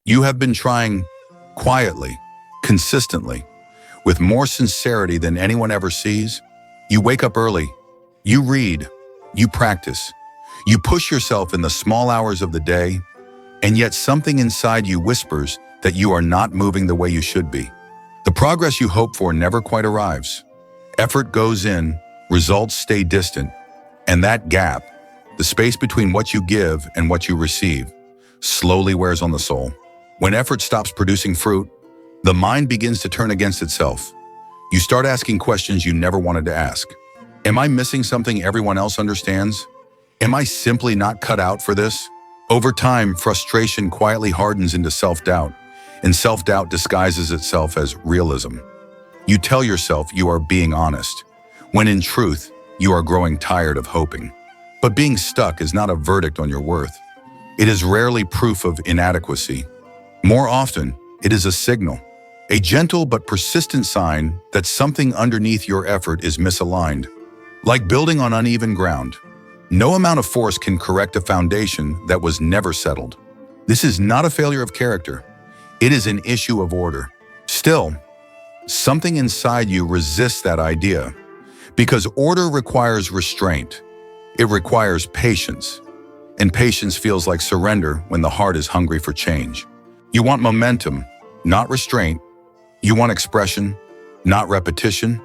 You have been trying quietly, consistently, with more sincerity than anyone ever sees. You wake up early, you read, you practice, you push yourself in the small hours of the day, and yet something inside you whispers that you are not moving the way you should be. The progress you hope for never quite arrives. Effort goes in, results stay distant, and that gap, the space between what you give and what you receive, slowly wears on the soul. When effort stops producing fruit, the mind begins to turn against itself. You start asking questions you never wanted to ask. Am I missing something everyone else understands? Am I simply not cut out for this? Over time, frustration quietly hardens into self-doubt, and self-doubt disguises itself as realism. You tell yourself you are being honest, when in truth, you are growing tired of hoping. But being stuck is not a verdict on your worth. It is rarely proof of inadequacy. More often, it is a signal, a gentle but persistent sign that something underneath your effort is misaligned. Like building on uneven ground, no amount of force can correct a foundation that was never settled. This is not a failure of character. It is an issue of order. Still, something inside you resists that idea, because order requires restraint. It requires patience, and patience feels like surrender when the heart is hungry for change. You want momentum, not restraint. You want expression, not repetition.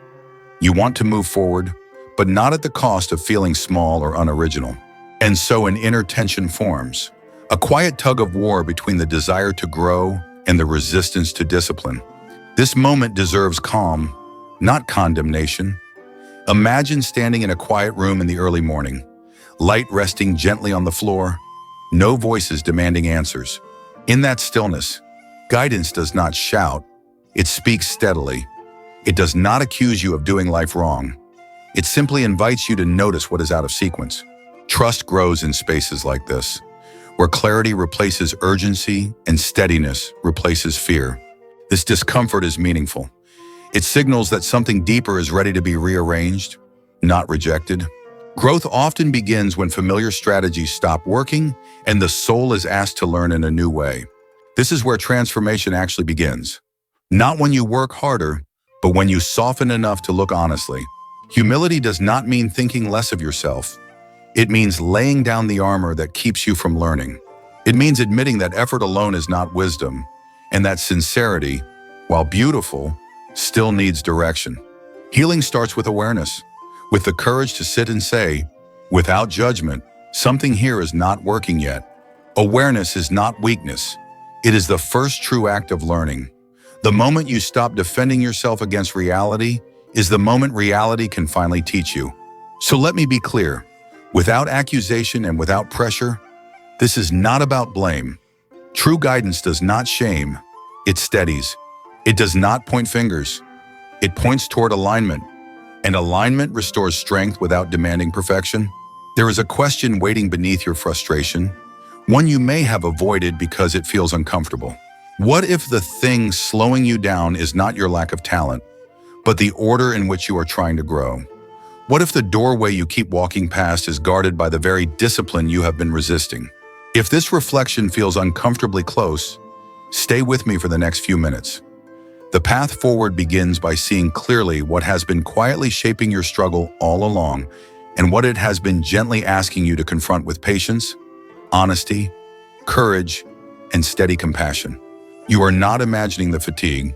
You want to move forward, but not at the cost of feeling small or unoriginal. And so an inner tension forms, a quiet tug of war between the desire to grow and the resistance to discipline. This moment deserves calm, not condemnation. Imagine standing in a quiet room in the early morning, light resting gently on the floor, no voices demanding answers. In that stillness, guidance does not shout, it speaks steadily. It does not accuse you of doing life wrong. It simply invites you to notice what is out of sequence. Trust grows in spaces like this, where clarity replaces urgency and steadiness replaces fear. This discomfort is meaningful. It signals that something deeper is ready to be rearranged, not rejected. Growth often begins when familiar strategies stop working and the soul is asked to learn in a new way. This is where transformation actually begins. Not when you work harder, but when you soften enough to look honestly. Humility does not mean thinking less of yourself. It means laying down the armor that keeps you from learning. It means admitting that effort alone is not wisdom, and that sincerity, while beautiful, still needs direction. Healing starts with awareness, with the courage to sit and say, without judgment, something here is not working yet. Awareness is not weakness. It is the first true act of learning. The moment you stop defending yourself against reality is the moment reality can finally teach you. So let me be clear, without accusation and without pressure, this is not about blame. True guidance does not shame, it steadies. It does not point fingers. It points toward alignment, and alignment restores strength without demanding perfection. There is a question waiting beneath your frustration, one you may have avoided because it feels uncomfortable. What if the thing slowing you down is not your lack of talent, but the order in which you are trying to grow? What if the doorway you keep walking past is guarded by the very discipline you have been resisting? If this reflection feels uncomfortably close, stay with me for the next few minutes. The path forward begins by seeing clearly what has been quietly shaping your struggle all along and what it has been gently asking you to confront with patience, honesty, courage, and steady compassion. You are not imagining the fatigue.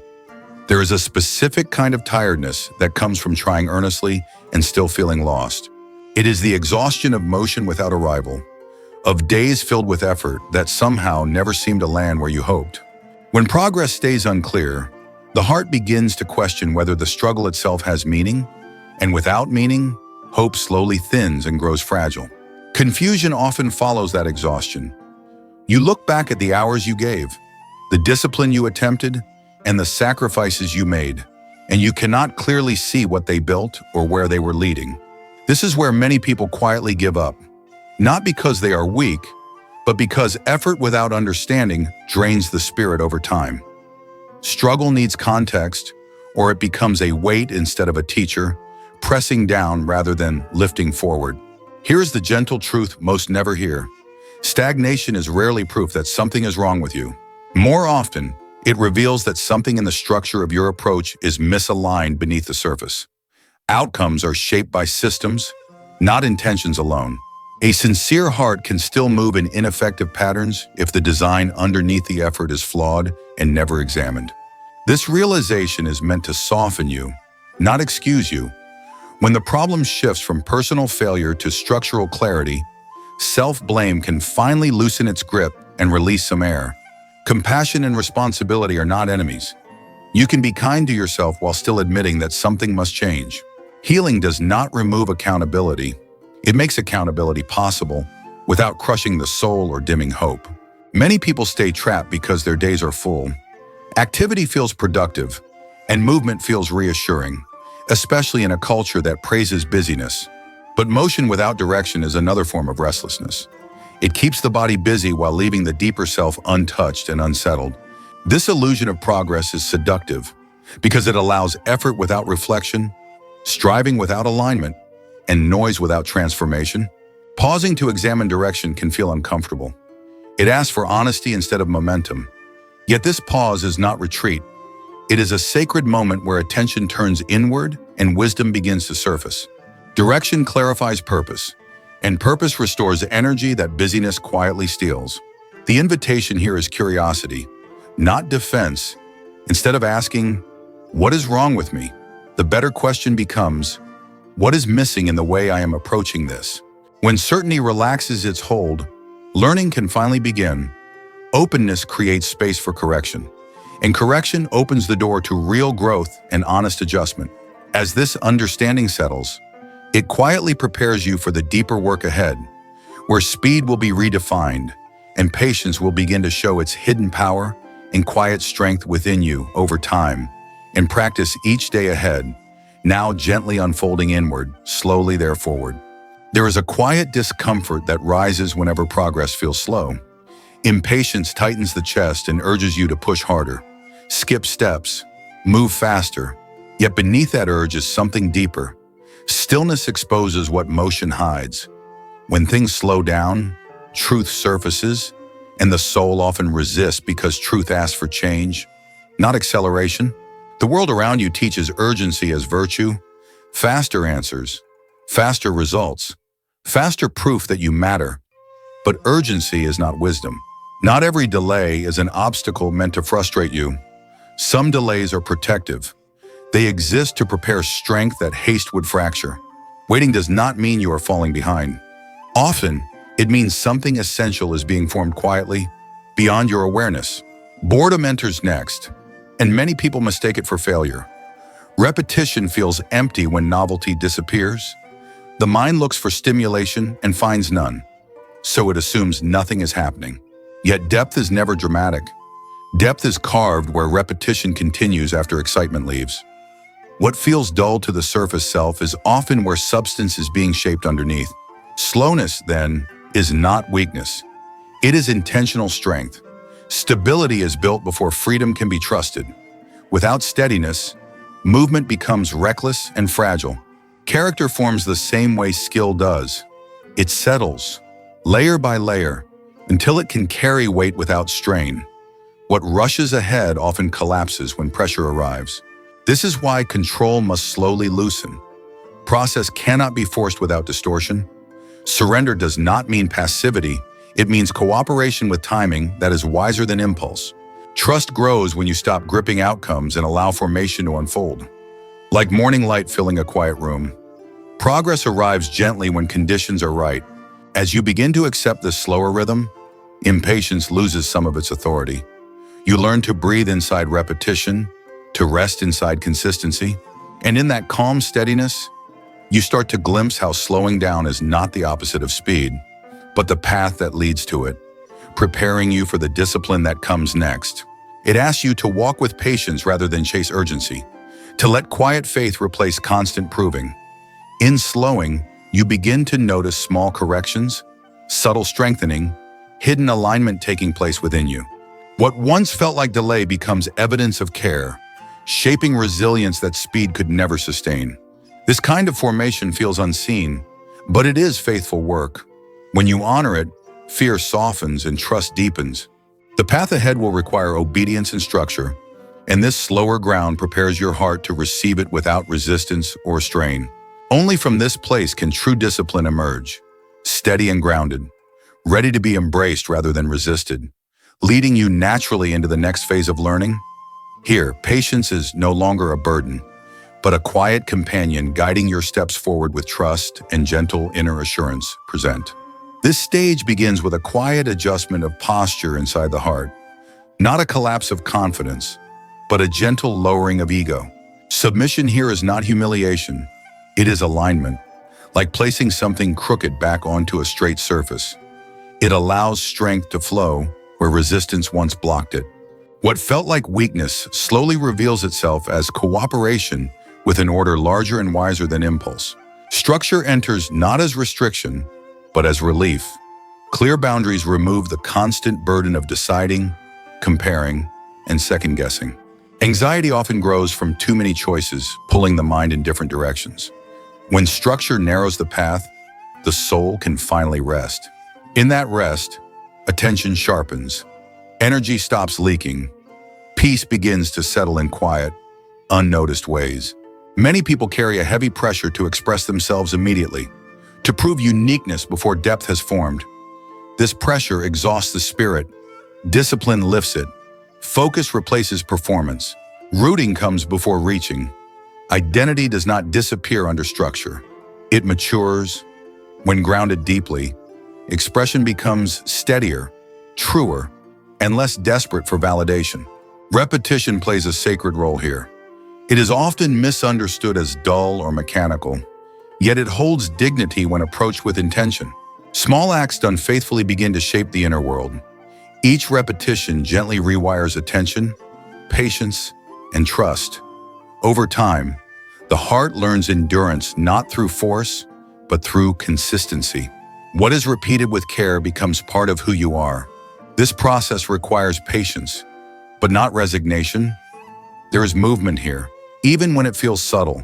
There is a specific kind of tiredness that comes from trying earnestly and still feeling lost. It is the exhaustion of motion without arrival, of days filled with effort that somehow never seem to land where you hoped. When progress stays unclear, the heart begins to question whether the struggle itself has meaning, and without meaning, hope slowly thins and grows fragile. Confusion often follows that exhaustion. You look back at the hours you gave, the discipline you attempted, and the sacrifices you made, and you cannot clearly see what they built or where they were leading. This is where many people quietly give up, not because they are weak, but because effort without understanding drains the spirit over time. Struggle needs context, or it becomes a weight instead of a teacher, pressing down rather than lifting forward. Here is the gentle truth most never hear. Stagnation is rarely proof that something is wrong with you. More often, it reveals that something in the structure of your approach is misaligned beneath the surface. Outcomes are shaped by systems, not intentions alone. A sincere heart can still move in ineffective patterns if the design underneath the effort is flawed and never examined. This realization is meant to soften you, not excuse you. When the problem shifts from personal failure to structural clarity, self-blame can finally loosen its grip and release some air. Compassion and responsibility are not enemies. You can be kind to yourself while still admitting that something must change. Healing does not remove accountability. It makes accountability possible without crushing the soul or dimming hope. Many people stay trapped because their days are full. Activity feels productive, and movement feels reassuring, especially in a culture that praises busyness. But motion without direction is another form of restlessness. It keeps the body busy while leaving the deeper self untouched and unsettled. This illusion of progress is seductive because it allows effort without reflection, striving without alignment, and noise without transformation. Pausing to examine direction can feel uncomfortable. It asks for honesty instead of momentum. Yet this pause is not retreat. It is a sacred moment where attention turns inward and wisdom begins to surface. Direction clarifies purpose, and purpose restores energy that busyness quietly steals. The invitation here is curiosity, not defense. Instead of asking, "What is wrong with me?" the better question becomes, "What is missing in the way I am approaching this?" When certainty relaxes its hold, learning can finally begin. Openness creates space for correction, and correction opens the door to real growth and honest adjustment. As this understanding settles, it quietly prepares you for the deeper work ahead, where speed will be redefined and patience will begin to show its hidden power and quiet strength within you over time. And practice each day ahead, now gently unfolding inward, slowly there forward. There is a quiet discomfort that rises whenever progress feels slow. Impatience tightens the chest and urges you to push harder, skip steps, move faster. Yet beneath that urge is something deeper. Stillness exposes what motion hides. When things slow down, truth surfaces, and the soul often resists because truth asks for change, not acceleration. The world around you teaches urgency as virtue, faster answers, faster results, faster proof that you matter. But urgency is not wisdom. Not every delay is an obstacle meant to frustrate you. Some delays are protective. They exist to prepare strength that haste would fracture. Waiting does not mean you are falling behind. Often, it means something essential is being formed quietly, beyond your awareness. Boredom enters next, and many people mistake it for failure. Repetition feels empty when novelty disappears. The mind looks for stimulation and finds none, so it assumes nothing is happening. Yet depth is never dramatic. Depth is carved where repetition continues after excitement leaves. What feels dull to the surface self is often where substance is being shaped underneath. Slowness, then, is not weakness. It is intentional strength. Stability is built before freedom can be trusted. Without steadiness, movement becomes reckless and fragile. Character forms the same way skill does. It settles, layer by layer, until it can carry weight without strain. What rushes ahead often collapses when pressure arrives. This is why control must slowly loosen. Process cannot be forced without distortion. Surrender does not mean passivity. It means cooperation with timing that is wiser than impulse. Trust grows when you stop gripping outcomes and allow formation to unfold. Like morning light filling a quiet room, progress arrives gently when conditions are right. As you begin to accept this slower rhythm, impatience loses some of its authority. You learn to breathe inside repetition, to rest inside consistency, and in that calm steadiness, you start to glimpse how slowing down is not the opposite of speed, but the path that leads to it, preparing you for the discipline that comes next. It asks you to walk with patience rather than chase urgency, to let quiet faith replace constant proving. In slowing, you begin to notice small corrections, subtle strengthening, hidden alignment taking place within you. What once felt like delay becomes evidence of care, shaping resilience that speed could never sustain. This kind of formation feels unseen, but it is faithful work. When you honor it, fear softens and trust deepens. The path ahead will require obedience and structure, and this slower ground prepares your heart to receive it without resistance or strain. Only from this place can true discipline emerge, steady and grounded, ready to be embraced rather than resisted, leading you naturally into the next phase of learning. Here, patience is no longer a burden, but a quiet companion guiding your steps forward with trust and gentle inner assurance present. This stage begins with a quiet adjustment of posture inside the heart, not a collapse of confidence, but a gentle lowering of ego. Submission here is not humiliation, it is alignment, like placing something crooked back onto a straight surface. It allows strength to flow where resistance once blocked it. What felt like weakness slowly reveals itself as cooperation with an order larger and wiser than impulse. Structure enters not as restriction, but as relief. Clear boundaries remove the constant burden of deciding, comparing, and second-guessing. Anxiety often grows from too many choices, pulling the mind in different directions. When structure narrows the path, the soul can finally rest. In that rest, attention sharpens, energy stops leaking, peace begins to settle in quiet, unnoticed ways. Many people carry a heavy pressure to express themselves immediately, to prove uniqueness before depth has formed. This pressure exhausts the spirit, discipline lifts it, focus replaces performance, rooting comes before reaching. Identity does not disappear under structure. It matures. When grounded deeply, expression becomes steadier, truer, and less desperate for validation. Repetition plays a sacred role here. It is often misunderstood as dull or mechanical, yet it holds dignity when approached with intention. Small acts done faithfully begin to shape the inner world. Each repetition gently rewires attention, patience, and trust. Over time, the heart learns endurance not through force, but through consistency. What is repeated with care becomes part of who you are. This process requires patience, but not resignation. There is movement here, even when it feels subtle.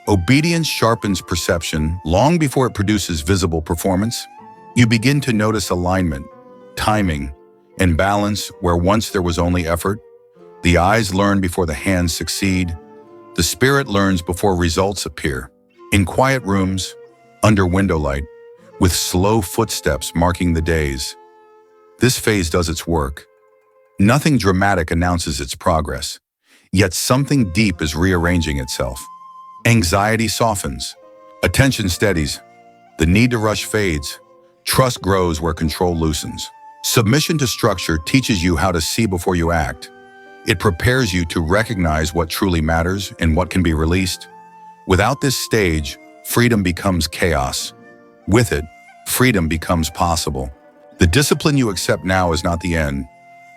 Obedience sharpens perception long before it produces visible performance. You begin to notice alignment, timing, and balance where once there was only effort. The eyes learn before the hands succeed. The spirit learns before results appear. In quiet rooms, under window light, with slow footsteps marking the days, this phase does its work. Nothing dramatic announces its progress, yet something deep is rearranging itself. Anxiety softens, attention steadies, the need to rush fades, trust grows where control loosens. Submission to structure teaches you how to see before you act. It prepares you to recognize what truly matters and what can be released. Without this stage, freedom becomes chaos. With it, freedom becomes possible. The discipline you accept now is not the end,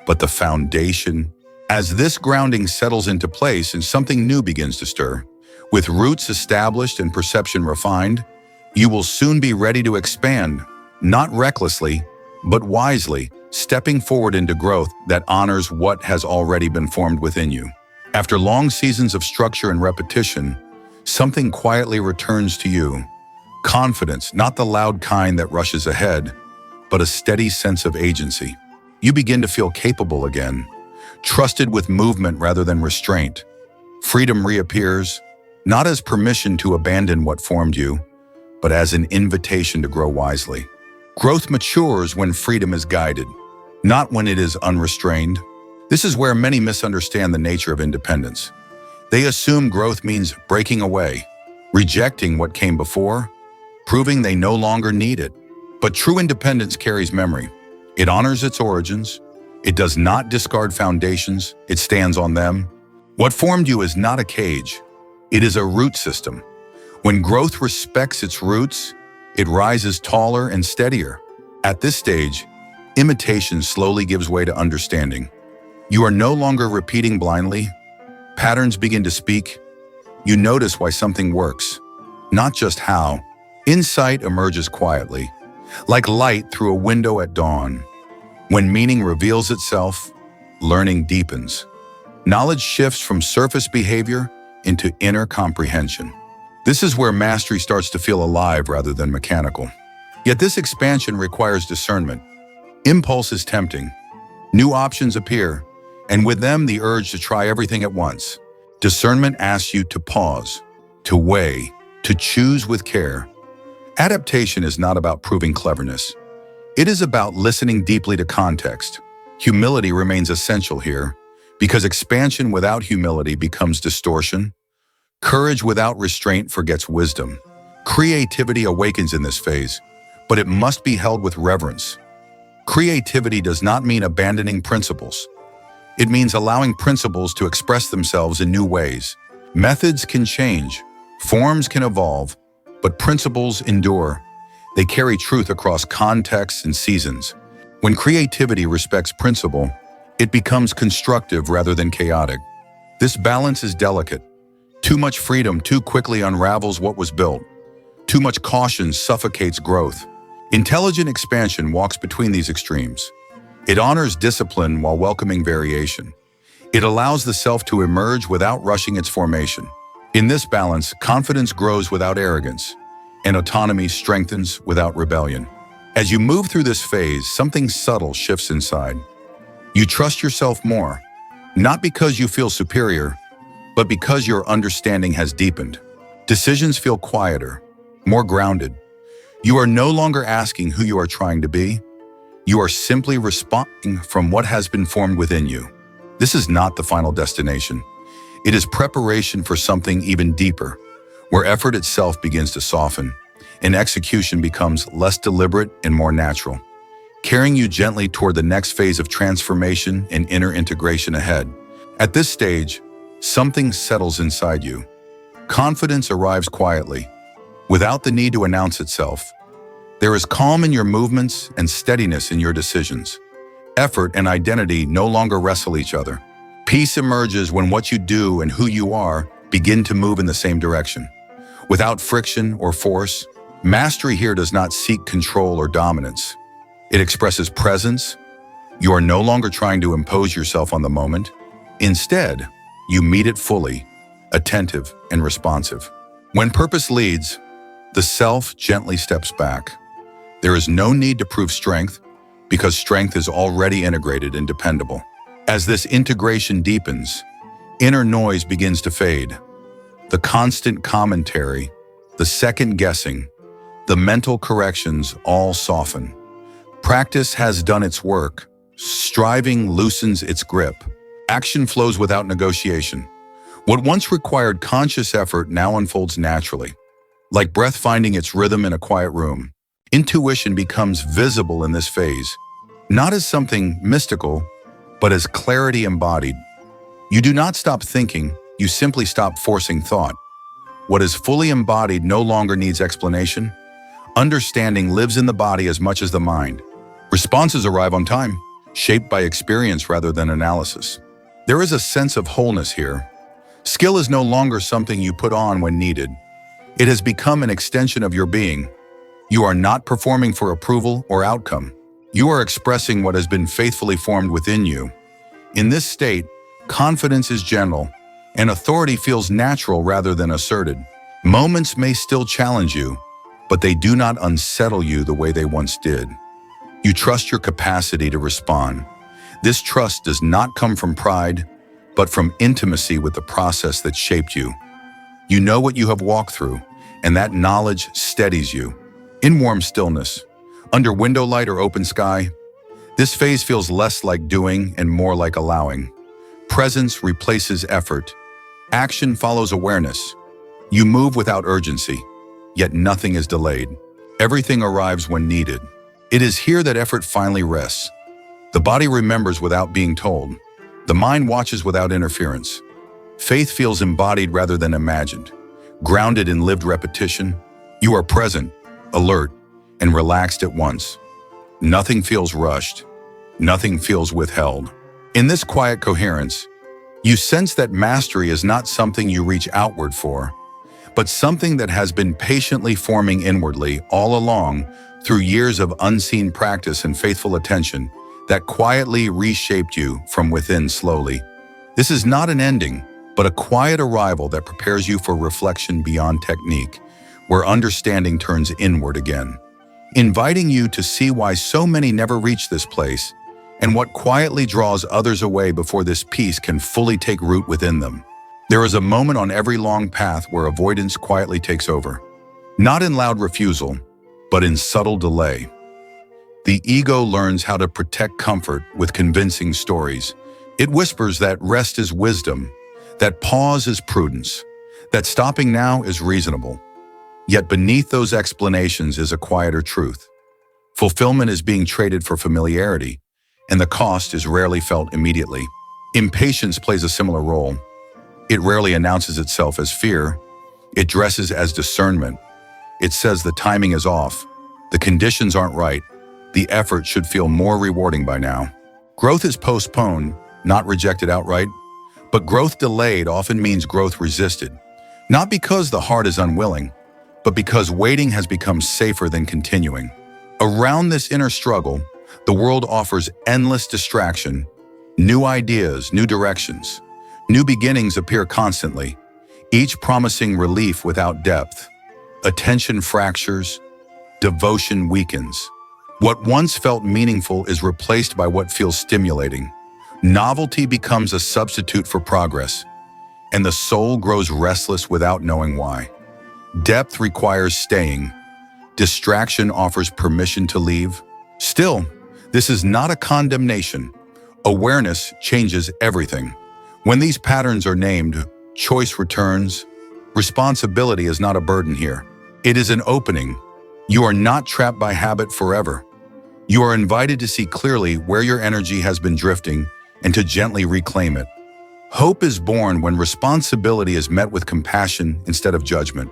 but the foundation. As this grounding settles into place and something new begins to stir, with roots established and perception refined, you will soon be ready to expand, not recklessly, but wisely, stepping forward into growth that honors what has already been formed within you. After long seasons of structure and repetition, something quietly returns to you. Confidence, not the loud kind that rushes ahead, but a steady sense of agency. You begin to feel capable again, trusted with movement rather than restraint. Freedom reappears, not as permission to abandon what formed you, but as an invitation to grow wisely. Growth matures when freedom is guided, not when it is unrestrained. This is where many misunderstand the nature of independence. They assume growth means breaking away, rejecting what came before, proving they no longer need it. But true independence carries memory. It honors its origins. It does not discard foundations. It stands on them. What formed you is not a cage. It is a root system. When growth respects its roots, it rises taller and steadier. At this stage, imitation slowly gives way to understanding. You are no longer repeating blindly. Patterns begin to speak. You notice why something works, not just how. Insight emerges quietly, like light through a window at dawn. When meaning reveals itself, learning deepens. Knowledge shifts from surface behavior into inner comprehension. This is where mastery starts to feel alive rather than mechanical. Yet this expansion requires discernment. Impulse is tempting, New options appear, and with them the urge to try everything at once. Discernment asks you to pause, to weigh, to choose with care. Adaptation is not about proving cleverness. It is about listening deeply to context. Humility remains essential here, because expansion without humility becomes distortion. Courage without restraint forgets wisdom. Creativity awakens in this phase, but it must be held with reverence. Creativity does not mean abandoning principles. It means allowing principles to express themselves in new ways. Methods can change, forms can evolve, but principles endure. They carry truth across contexts and seasons. When creativity respects principle, it becomes constructive rather than chaotic. This balance is delicate. Too much freedom too quickly unravels what was built. Too much caution suffocates growth. Intelligent expansion walks between these extremes. It honors discipline while welcoming variation. It allows the self to emerge without rushing its formation. In this balance, confidence grows without arrogance, and autonomy strengthens without rebellion. As you move through this phase, something subtle shifts inside. You trust yourself more, not because you feel superior, but because your understanding has deepened. Decisions feel quieter, more grounded. You are no longer asking who you are trying to be. You are simply responding from what has been formed within you. This is not the final destination. It is preparation for something even deeper, where effort itself begins to soften, and execution becomes less deliberate and more natural, carrying you gently toward the next phase of transformation and inner integration ahead. At this stage, something settles inside you. Confidence arrives quietly, without the need to announce itself. There is calm in your movements and steadiness in your decisions. Effort and identity no longer wrestle each other. Peace emerges when what you do and who you are begin to move in the same direction. Without friction or force, mastery here does not seek control or dominance. It expresses presence. You are no longer trying to impose yourself on the moment. Instead, you meet it fully, attentive and responsive. When purpose leads, the self gently steps back. There is no need to prove strength, because strength is already integrated and dependable. As this integration deepens, inner noise begins to fade. The constant commentary, the second guessing, the mental corrections all soften. Practice has done its work. Striving loosens its grip. Action flows without negotiation. What once required conscious effort now unfolds naturally. Like breath finding its rhythm in a quiet room, intuition becomes visible in this phase, not as something mystical, but as clarity embodied. You do not stop thinking, you simply stop forcing thought. What is fully embodied no longer needs explanation. Understanding lives in the body as much as the mind. Responses arrive on time, shaped by experience rather than analysis. There is a sense of wholeness here. Skill is no longer something you put on when needed. It has become an extension of your being. You are not performing for approval or outcome. You are expressing what has been faithfully formed within you. In this state, confidence is gentle, and authority feels natural rather than asserted. Moments may still challenge you, but they do not unsettle you the way they once did. You trust your capacity to respond. This trust does not come from pride, but from intimacy with the process that shaped you. You know what you have walked through, and that knowledge steadies you. In warm stillness, under window light or open sky, this phase feels less like doing and more like allowing. Presence replaces effort. Action follows awareness. You move without urgency, yet nothing is delayed. Everything arrives when needed. It is here that effort finally rests. The body remembers without being told. The mind watches without interference. Faith feels embodied rather than imagined. Grounded in lived repetition, you are present, alert, and relaxed at once. Nothing feels rushed. Nothing feels withheld. In this quiet coherence, you sense that mastery is not something you reach outward for, but something that has been patiently forming inwardly all along through years of unseen practice and faithful attention that quietly reshaped you from within slowly. This is not an ending, but a quiet arrival that prepares you for reflection beyond technique, where understanding turns inward again, inviting you to see why so many never reach this place and what quietly draws others away before this peace can fully take root within them. There is a moment on every long path where avoidance quietly takes over. Not in loud refusal, but in subtle delay. The ego learns how to protect comfort with convincing stories. It whispers that rest is wisdom, that pause is prudence, that stopping now is reasonable. Yet beneath those explanations is a quieter truth. Fulfillment is being traded for familiarity, and the cost is rarely felt immediately. Impatience plays a similar role. It rarely announces itself as fear. It dresses as discernment. It says the timing is off, the conditions aren't right, the effort should feel more rewarding by now. Growth is postponed, not rejected outright, but growth delayed often means growth resisted. Not because the heart is unwilling, but because waiting has become safer than continuing. Around this inner struggle, the world offers endless distraction, new ideas, new directions. New beginnings appear constantly, each promising relief without depth. Attention fractures, devotion weakens. What once felt meaningful is replaced by what feels stimulating. Novelty becomes a substitute for progress, and the soul grows restless without knowing why. Depth requires staying. Distraction offers permission to leave. Still, this is not a condemnation. Awareness changes everything. When these patterns are named, choice returns. Responsibility is not a burden here. It is an opening. You are not trapped by habit forever. You are invited to see clearly where your energy has been drifting and to gently reclaim it. Hope is born when responsibility is met with compassion instead of judgment.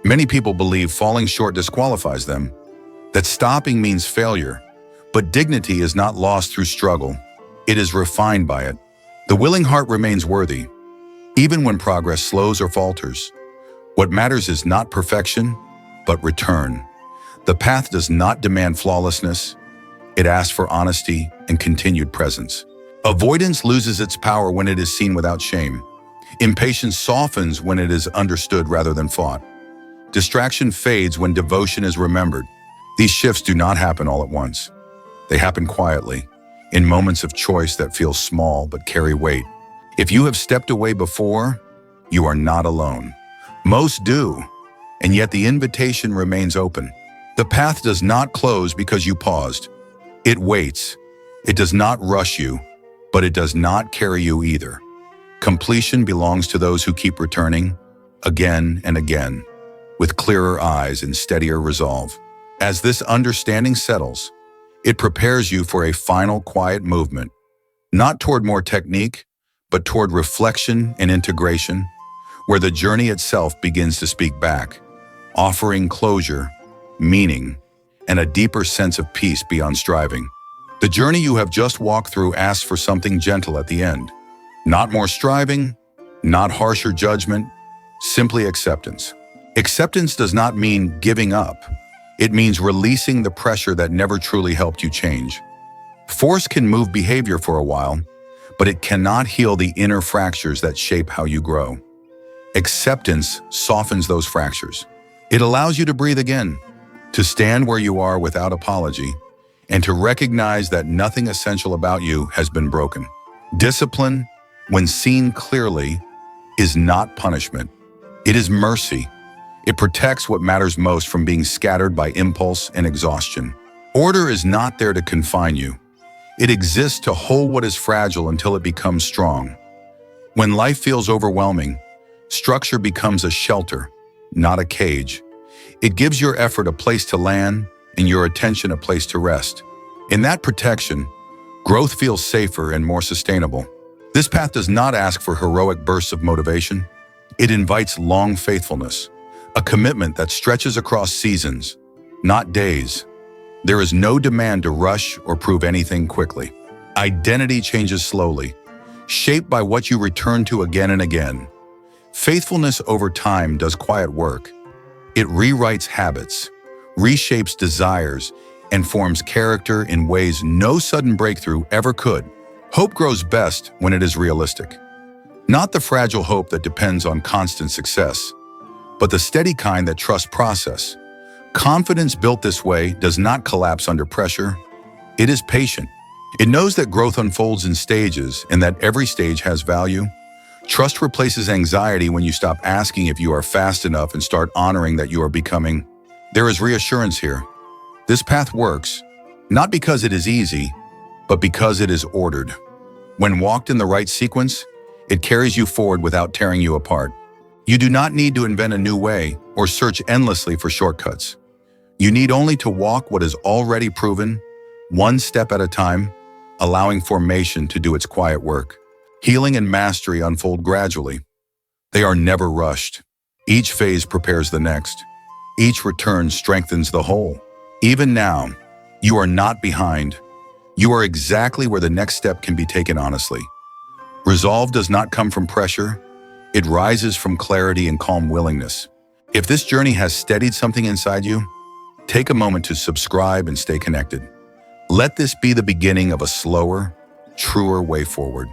Many people believe falling short disqualifies them, that stopping means failure, but dignity is not lost through struggle. It is refined by it. The willing heart remains worthy, even when progress slows or falters. What matters is not perfection, but return. The path does not demand flawlessness. It asks for honesty and continued presence. Avoidance loses its power when it is seen without shame. Impatience softens when it is understood rather than fought. Distraction fades when devotion is remembered. These shifts do not happen all at once. They happen quietly, in moments of choice that feel small but carry weight. If you have stepped away before, you are not alone. Most do, and yet the invitation remains open. The path does not close because you paused. It waits. It does not rush you, but it does not carry you either. Completion belongs to those who keep returning, again and again, with clearer eyes and steadier resolve. As this understanding settles, it prepares you for a final quiet movement, not toward more technique, but toward reflection and integration, where the journey itself begins to speak back, offering closure, meaning, and a deeper sense of peace beyond striving. The journey you have just walked through asks for something gentle at the end. Not more striving, not harsher judgment, simply acceptance. Acceptance does not mean giving up. It means releasing the pressure that never truly helped you change. Force can move behavior for a while, but it cannot heal the inner fractures that shape how you grow. Acceptance softens those fractures. It allows you to breathe again, to stand where you are without apology, and to recognize that nothing essential about you has been broken. Discipline, when seen clearly, is not punishment. It is mercy. It protects what matters most from being scattered by impulse and exhaustion. Order is not there to confine you. It exists to hold what is fragile until it becomes strong. When life feels overwhelming, structure becomes a shelter, not a cage. It gives your effort a place to land and your attention a place to rest. In that protection, growth feels safer and more sustainable. This path does not ask for heroic bursts of motivation. It invites long faithfulness, a commitment that stretches across seasons, not days. There is no demand to rush or prove anything quickly. Identity changes slowly, shaped by what you return to again and again. Faithfulness over time does quiet work. It rewrites habits, reshapes desires, and forms character in ways no sudden breakthrough ever could. Hope grows best when it is realistic. Not the fragile hope that depends on constant success, but the steady kind that trusts process. Confidence built this way does not collapse under pressure. It is patient. It knows that growth unfolds in stages and that every stage has value. Trust replaces anxiety when you stop asking if you are fast enough and start honoring that you are becoming. There is reassurance here. This path works, not because it is easy, but because it is ordered. When walked in the right sequence, it carries you forward without tearing you apart. You do not need to invent a new way or search endlessly for shortcuts. You need only to walk what is already proven, one step at a time, allowing formation to do its quiet work. Healing and mastery unfold gradually. They are never rushed. Each phase prepares the next. Each return strengthens the whole. Even now, you are not behind. You are exactly where the next step can be taken honestly. Resolve does not come from pressure. It rises from clarity and calm willingness. If this journey has steadied something inside you, take a moment to subscribe and stay connected. Let this be the beginning of a slower, truer way forward.